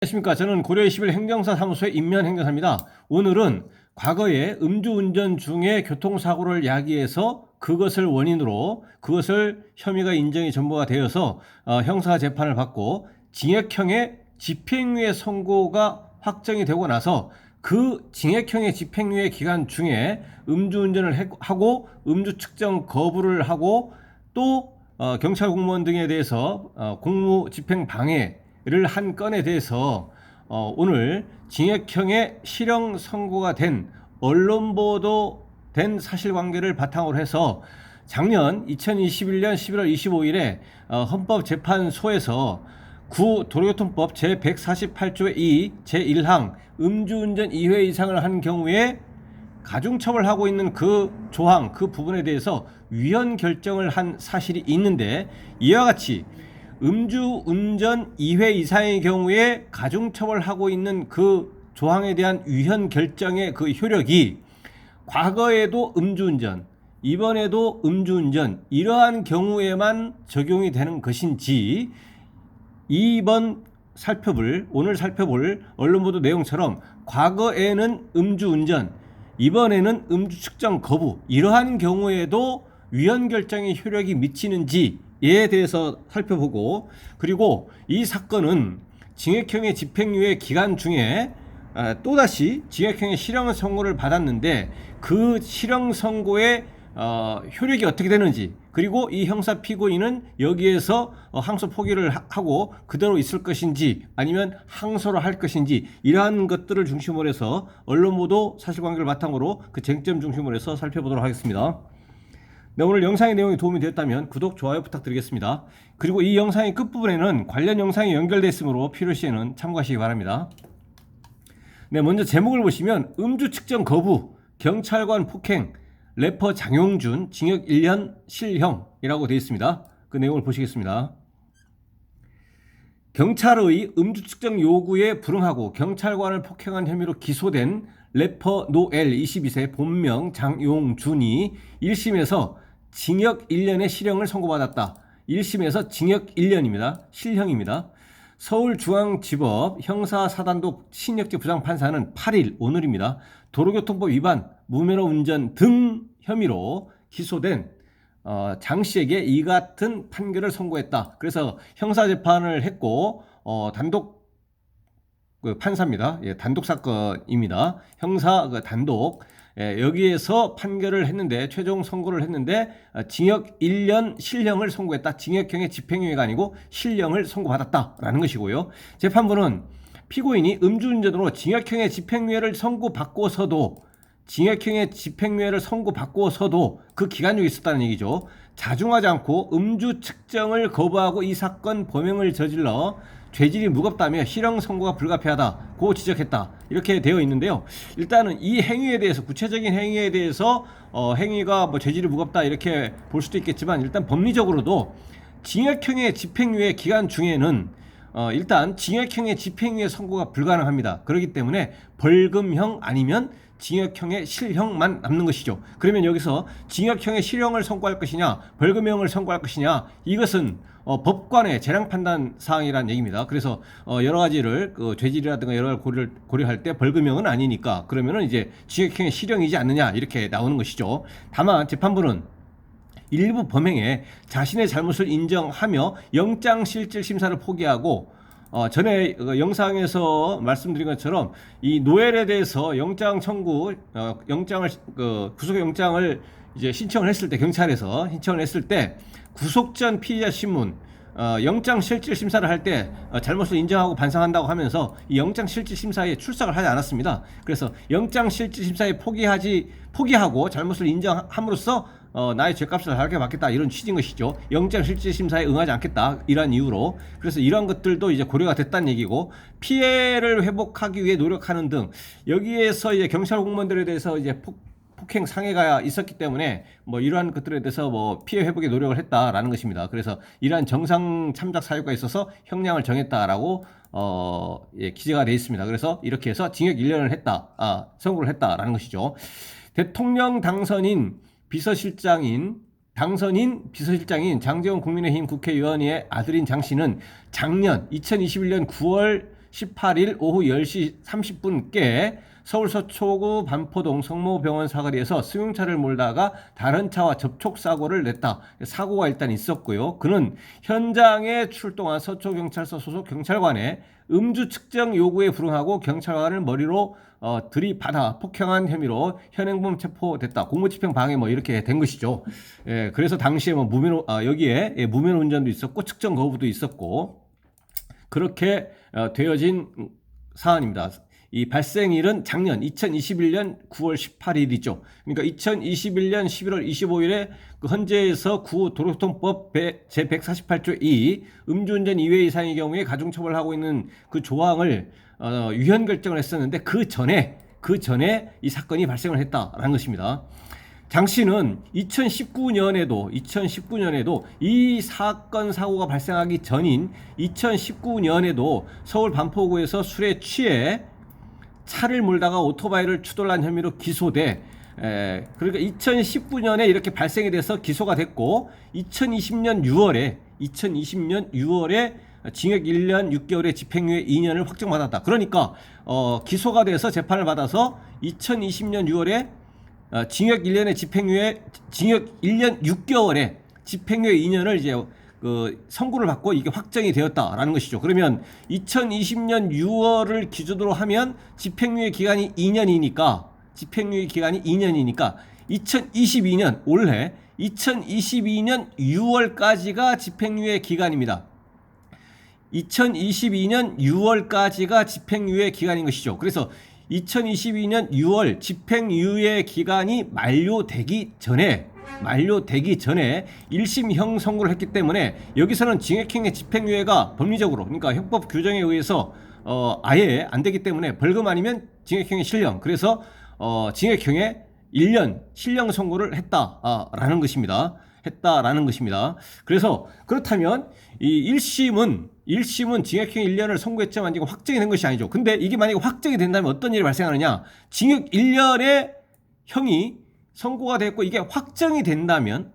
안녕하십니까. 저는 고려 21 행정사 사무소의 임면 행정사입니다. 오늘은 과거에 음주운전 중에 교통사고를 야기해서 그것을 원인으로 그것을 혐의가 인정이 전부가 되어서 형사 재판을 받고 징역형의 집행유예 선고가 확정이 되고 나서 그 징역형의 집행유예 기간 중에 음주운전을 하고 음주 측정 거부를 하고 또 경찰 공무원 등에 대해서 공무 집행 방해를 한 건에 대해서 오늘 징역형의 실형 선고가 된 언론 보도된 사실관계를 바탕으로 해서 작년 2021년 11월 25일에 헌법재판소에서 구 도로교통법 제148조의 2 제1항 음주운전 2회 이상을 한 경우에 가중처벌하고 있는 그 조항, 그 부분에 대해서 위헌 결정을 한 사실이 있는데, 이와 같이 음주운전 2회 이상의 경우에 가중처벌하고 있는 그 조항에 대한 위헌 결정의 그 효력이 과거에도 음주운전, 이번에도 음주운전, 이러한 경우에만 적용이 되는 것인지, 오늘 살펴볼 언론보도 내용처럼 과거에는 음주운전, 이번에는 음주 측정 거부, 이러한 경우에도 위헌 결정의 효력이 미치는지에 대해서 살펴보고, 그리고 이 사건은 징역형의 집행유예 기간 중에 또다시 징역형의 실형 선고를 받았는데 그 실형 선고의 효력이 어떻게 되는지, 그리고 이 형사 피고인은 여기에서 항소 포기를 하고 그대로 있을 것인지 아니면 항소를 할 것인지, 이러한 것들을 중심으로 해서 언론 보도 사실관계를 바탕으로 그 쟁점 중심으로 해서 살펴보도록 하겠습니다. 네, 오늘 영상의 내용이 도움이 되었다면 구독, 좋아요 부탁드리겠습니다. 그리고 이 영상의 끝부분에는 관련 영상이 연결되어 있으므로 필요시에는 참고하시기 바랍니다. 네, 먼저 제목을 보시면 음주 측정 거부, 경찰관 폭행, 래퍼 장용준 징역 1년 실형이라고 되어 있습니다. 그 내용을 보시겠습니다. 경찰의 음주 측정 요구에 불응하고 경찰관을 폭행한 혐의로 기소된 래퍼 노엘 22세 본명 장용준이 1심에서 징역 1년의 실형을 선고받았다. 1심에서 징역 1년입니다. 실형입니다. 서울중앙지법 형사사단독 신혁재 부장판사는 8일 오늘입니다. 도로교통법 위반, 무면허 운전 등 혐의로 기소된 장 씨에게 이 같은 판결을 선고했다. 그래서 형사재판을 했고 단독 판사입니다. 예, 단독 사건입니다. 형사 단독. 여기에서 판결을 했는데, 최종 선고를 했는데 징역 1년 실형을 선고했다. 징역형의 집행유예가 아니고 실형을 선고받았다라는 것이고요. 재판부는 피고인이 음주운전으로 징역형의 집행유예를 선고받고서도 그 기간이 있었다는 얘기죠. 자중하지 않고 음주 측정을 거부하고 이 사건 범행을 저질러 죄질이 무겁다며 실형 선고가 불가피하다고 지적했다. 이렇게 되어 있는데요. 일단은 이 행위에 대해서, 구체적인 행위에 대해서 행위가 뭐 죄질이 무겁다 이렇게 볼 수도 있겠지만, 일단 법리적으로도 징역형의 집행유예 기간 중에는 일단 징역형의 집행유예 선고가 불가능합니다. 그렇기 때문에 벌금형 아니면 징역형의 실형만 남는 것이죠. 그러면 여기서 징역형의 실형을 선고할 것이냐, 벌금형을 선고할 것이냐, 이것은 법관의 재량 판단 사항이라는 얘기입니다. 그래서 여러 가지를 죄질이라든가 여러 가지를 고려할 때 벌금형은 아니니까 그러면은 이제 징역형의 실형이지 않느냐, 이렇게 나오는 것이죠. 다만 재판부는 일부 범행에 자신의 잘못을 인정하며 영장실질 심사를 포기하고, 전에 영상에서 말씀드린 것처럼 이 노엘에 대해서 영장 청구, 구속영장을 이제 신청을 했을 때, 경찰에서 신청을 했을 때 구속 전 피의자 신문, 영장 실질 심사를 할 때 잘못을 인정하고 반성한다고 하면서 이 영장 실질 심사에 출석을 하지 않았습니다. 그래서 영장 실질 심사에 포기하고 잘못을 인정함으로써 나의 죄값을 다르게 받겠다, 이런 취지인 것이죠. 영장 실질 심사에 응하지 않겠다, 이런 이유로. 그래서 이러한 것들도 이제 고려가 됐다는 얘기고, 피해를 회복하기 위해 노력하는 등, 여기에서 이제 경찰 공무원들에 대해서 이제 폭행 상해가 있었기 때문에 뭐 이러한 것들에 대해서 뭐 피해 회복에 노력을 했다라는 것입니다. 그래서 이러한 정상 참작 사유가 있어서 형량을 정했다라고 기재가 되어 있습니다. 그래서 이렇게 해서 징역 1년을 선고를 했다라는 것이죠. 대통령 당선인 비서실장인 장재원 국민의힘 국회의원의 아들인 장 씨는 작년 2021년 9월 18일 오후 10시 30분께 서울 서초구 반포동 성모병원 사거리에서 승용차를 몰다가 다른 차와 접촉사고를 냈다. 사고가 일단 있었고요. 그는 현장에 출동한 서초경찰서 소속 경찰관의 음주 측정 요구에 불응하고 경찰관을 머리로 들이받아 폭행한 혐의로 현행범 체포됐다. 공무집행 방해 뭐 이렇게 된 것이죠. 예, 그래서 당시에 뭐 여기에 무면 운전도 있었고 측정 거부도 있었고 그렇게 되어진 사안입니다. 이 발생일은 작년 2021년 9월 18일이죠. 그러니까 2021년 11월 25일에 그 헌재에서 도로교통법 제148조 2 음주운전 2회 이상의 경우에 가중처벌하고 있는 그 조항을 위헌 결정을 했었는데 그 전에 이 사건이 발생을 했다라는 것입니다. 장 씨는 2019년에도 이 사건 사고가 발생하기 전인 2019년에도 서울 반포구에서 술에 취해 차를 몰다가 오토바이를 추돌한 혐의로 기소돼 그러니까 2019년에 이렇게 발생이 돼서 기소가 됐고 2020년 6월에 징역 1년 6개월의 집행유예 2년을 확정받았다. 그러니까 기소가 돼서 재판을 받아서 2020년 6월에 징역 1년 6개월에 집행유예 2년을 이제 선고를 받고 이게 확정이 되었다라는 것이죠. 그러면 2020년 6월을 기준으로 하면 집행유예 기간이 2년이니까 2022년 올해 2022년 6월까지가 집행유예 기간입니다. 2022년 6월까지가 집행유예 기간인 것이죠. 그래서 2022년 6월 집행유예 기간이 만료되기 전에 1심형 선고를 했기 때문에 여기서는 징역형의 집행유예가 법리적으로 그러니까 형법 규정에 의해서 아예 안 되기 때문에 벌금 아니면 징역형의 실형 그래서 징역형의 1년 실형 선고를 했다라는 것입니다. 그래서 그렇다면 이 1심은 징역형 1년을 선고했지만 지금 확정이 된 것이 아니죠. 근데 이게 만약에 확정이 된다면 어떤 일이 발생하느냐? 징역 1년의 형이 선고가 됐고 이게 확정이 된다면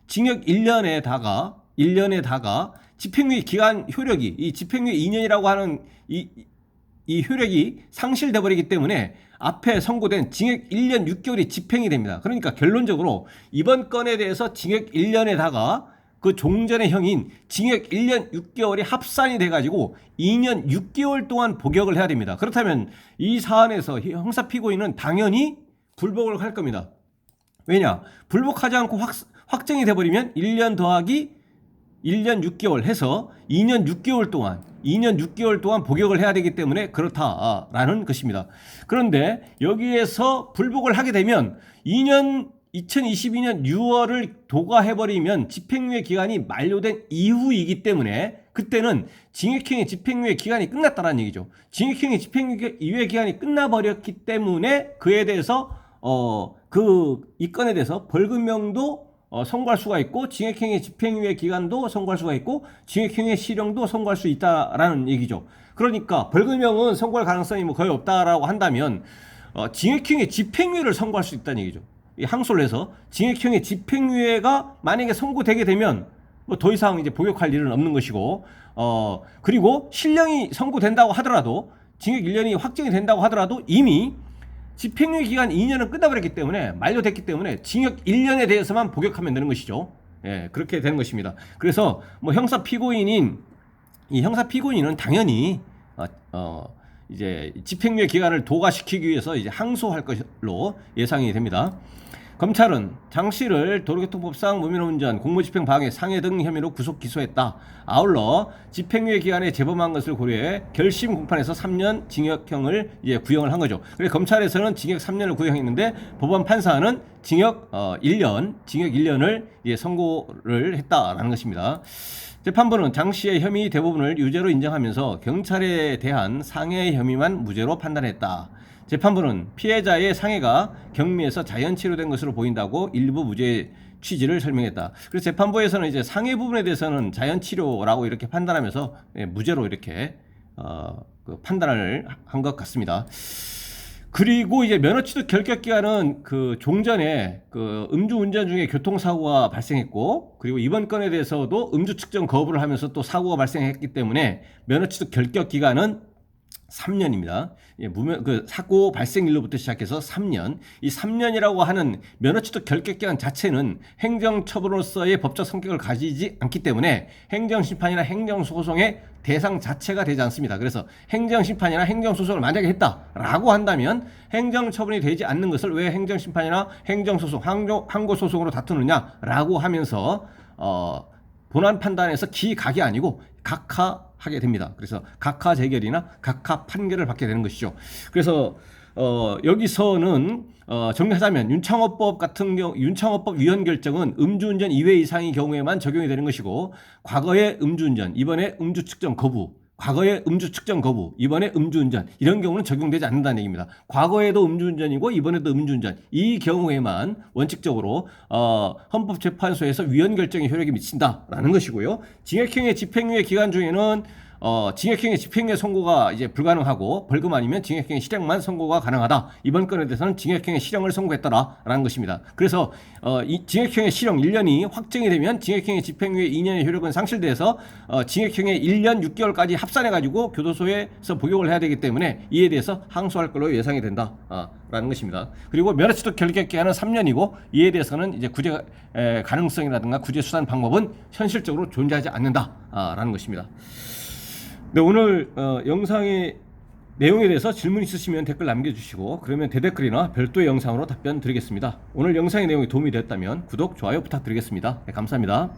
징역 1년에다가 집행유예 기간 효력이 이 집행유예 2년이라고 하는 이 효력이 상실돼 버리기 때문에 앞에 선고된 징역 1년 6개월이 집행이 됩니다. 그러니까 결론적으로 이번 건에 대해서 징역 1년에다가 그 종전의 형인 징역 1년 6개월이 합산이 돼가지고 2년 6개월 동안 복역을 해야 됩니다. 그렇다면 이 사안에서 형사 피고인은 당연히 불복을 할 겁니다. 왜냐? 불복하지 않고 확정이 돼버리면 1년 더하기 1년 6개월 해서 2년 6개월 동안 복역을 해야 되기 때문에 그렇다라는 것입니다. 그런데 여기에서 불복을 하게 되면 2022년 6월을 도과해버리면 집행유예 기간이 만료된 이후이기 때문에 그때는 징역형의 집행유예 기간이 끝났다는 얘기죠. 징역형의 집행유예 기간이 끝나버렸기 때문에 그에 대해서 이 건에 대해서 벌금형도 선고할 수가 있고 징역형의 집행유예 기간도 선고할 수가 있고 징역형의 실형도 선고할 수 있다라는 얘기죠. 그러니까 벌금형은 선고할 가능성이 뭐 거의 없다라고 한다면 징역형의 집행유예를 선고할 수 있다는 얘기죠. 항소를 해서 징역형의 집행유예가 만약에 선고되게 되면 뭐 더 이상 이제 복역할 일은 없는 것이고 그리고 실형이 선고된다고 하더라도 징역 1년이 확정이 된다고 하더라도 이미 집행유예 기간 2년은 끝나버렸기 때문에 만료됐기 때문에 징역 1년에 대해서만 복역하면 되는 것이죠. 예, 그렇게 되는 것입니다. 그래서 뭐 형사 피고인은 당연히 이제 집행유예 기간을 도과시키기 위해서 이제 항소할 것으로 예상이 됩니다. 검찰은 장 씨를 도로교통법상 무면허운전, 공무집행 방해, 상해 등 혐의로 구속 기소했다. 아울러 집행유예 기간에 재범한 것을 고려해 결심 공판에서 3년 징역형을 이제 구형을 한 거죠. 그래서 검찰에서는 징역 3년을 구형했는데 법원 판사는 징역 1년을 이제 선고를 했다라는 것입니다. 재판부는 장 씨의 혐의 대부분을 유죄로 인정하면서 경찰에 대한 상해 혐의만 무죄로 판단했다. 재판부는 피해자의 상해가 경미해서 자연 치료된 것으로 보인다고 일부 무죄 취지를 설명했다. 그래서 재판부에서는 이제 상해 부분에 대해서는 자연 치료라고 이렇게 판단하면서 무죄로 이렇게 그 판단을 한 것 같습니다. 그리고 이제 면허 취득 결격 기간은 그 종전에 그 음주운전 중에 교통사고가 발생했고, 그리고 이번 건에 대해서도 음주 측정 거부를 하면서 또 사고가 발생했기 때문에 면허 취득 결격 기간은 3년입니다. 예, 그 사고 발생일로부터 시작해서 3년. 이 3년이라고 하는 면허 취득 결격 기간 자체는 행정처분으로서의 법적 성격을 가지지 않기 때문에 행정심판이나 행정소송의 대상 자체가 되지 않습니다. 그래서 행정심판이나 행정소송을 만약에 했다라고 한다면 행정처분이 되지 않는 것을 왜 행정심판이나 행정소송, 항고소송으로 다투느냐라고 하면서 본안 판단에서 기각이 아니고 각하하게 됩니다. 그래서 각하 재결이나 각하 판결을 받게 되는 것이죠. 그래서 여기서는 정리하자면 윤창호법 같은 경우 윤창호법 위헌 결정은 음주운전 2회 이상의 경우에만 적용이 되는 것이고, 과거의 음주운전, 이번에 음주 측정 거부, 과거의 음주 측정 거부, 이번에 음주운전, 이런 경우는 적용되지 않는다는 얘기입니다. 과거에도 음주운전이고 이번에도 음주운전, 이 경우에만 원칙적으로 헌법재판소에서 위헌 결정의 효력이 미친다라는 것이고요. 징역형의 집행유예 기간 중에는 징역형의 집행유예 선고가 이제 불가능하고, 벌금 아니면 징역형의 실형만 선고가 가능하다. 이번 건에 대해서는 징역형의 실형을 선고했다라는 것입니다. 그래서 이 징역형의 실형 1년이 확정이 되면 징역형의 집행유예 2년의 효력은 상실돼서 징역형의 1년 6개월까지 합산해가지고 교도소에서 복역을 해야 되기 때문에 이에 대해서 항소할 걸로 예상이 된다. 라는 것입니다. 그리고 면허 취득 결격 기간은 3년이고, 이에 대해서는 이제 구제 가능성이라든가 구제 수단 방법은 현실적으로 존재하지 않는다라는 것입니다. 네, 오늘 영상의 내용에 대해서 질문 있으시면 댓글 남겨주시고, 그러면 대댓글이나 별도의 영상으로 답변 드리겠습니다. 오늘 영상의 내용이 도움이 됐다면 구독, 좋아요 부탁드리겠습니다. 네, 감사합니다.